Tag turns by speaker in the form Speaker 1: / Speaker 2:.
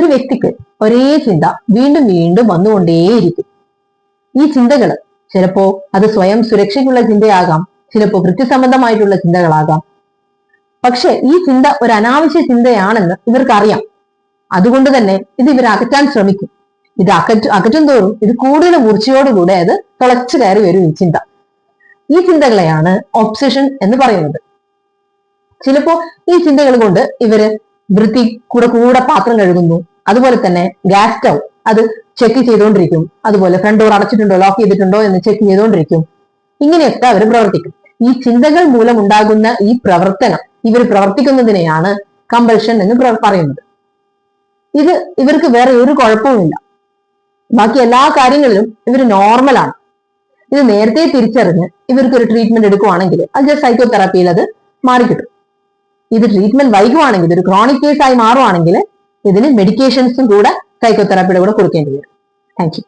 Speaker 1: ഒരു വ്യക്തിക്ക് ഒരേ ചിന്ത വീണ്ടും വീണ്ടും വന്നുകൊണ്ടേയിരിക്കും. ഈ ചിന്തകൾ ചിലപ്പോ അത് സ്വയം സുരക്ഷയ്ക്കുള്ള ചിന്തയാകാം, ചിലപ്പോ വൃത്തിസംബന്ധമായിട്ടുള്ള ചിന്തകളാകാം. പക്ഷെ ഈ ചിന്ത ഒരു അനാവശ്യ ചിന്തയാണെന്ന് ഇവർക്കറിയാം. അതുകൊണ്ട് തന്നെ ഇത് ഇവർ അകറ്റാൻ ശ്രമിക്കും. ഇത് അകറ്റും തോറും ഇത് കൂടുതൽ മൂർച്ചയോടുകൂടെ അത് തിളച്ചു കയറി വരും ഈ ചിന്ത. ഈ ചിന്തകളെയാണ് ഒബ്സഷൻ എന്ന് പറയുന്നത്. ചിലപ്പോ ഈ ചിന്തകൾ കൊണ്ട് ഇവര് വൃത്തി കൂടെ പാത്രം കഴുകുന്നു, അതുപോലെ തന്നെ ഗ്യാസ് സ്റ്റൗ അത് ചെക്ക് ചെയ്തുകൊണ്ടിരിക്കും, അതുപോലെ ഫ്രണ്ട് ഡോർ അടച്ചിട്ടുണ്ടോ ലോക്ക് ചെയ്തിട്ടുണ്ടോ എന്ന് ചെക്ക് ചെയ്തുകൊണ്ടിരിക്കും. ഇങ്ങനെയൊക്കെ അവർ പ്രവർത്തിക്കും. ഈ ചിന്തകൾ മൂലം ഉണ്ടാകുന്ന ഈ പ്രവർത്തനം ഇവർ പ്രവർത്തിക്കുന്നതിനെയാണ് കമ്പൽഷൻ എന്ന് പറയുന്നത്. ഇത് ഇവർക്ക് വേറെ ഒരു കുഴപ്പവുമില്ല. ബാക്കി എല്ലാ കാര്യങ്ങളിലും ഇവർ നോർമലാണ്. ഇത് നേരത്തെ തിരിച്ചറിഞ്ഞ് ഇവർക്ക് ഒരു ട്രീറ്റ്മെന്റ് എടുക്കുവാണെങ്കിൽ അത് ജസ്റ്റ് സൈക്കോതെറാപ്പിയിൽ അത് മാറിക്കിട്ടും. ഇത് ട്രീറ്റ്മെന്റ് വൈകുവാണെങ്കിൽ, ഇതൊരു ക്രോണിക് കേസ് ആയി മാറുവാണെങ്കിൽ ഇതിന് മെഡിക്കേഷൻസും കൂടെ സൈക്കോതെറാപ്പിയുടെ കൂടെ കൊടുക്കേണ്ടി വരും. Thank you.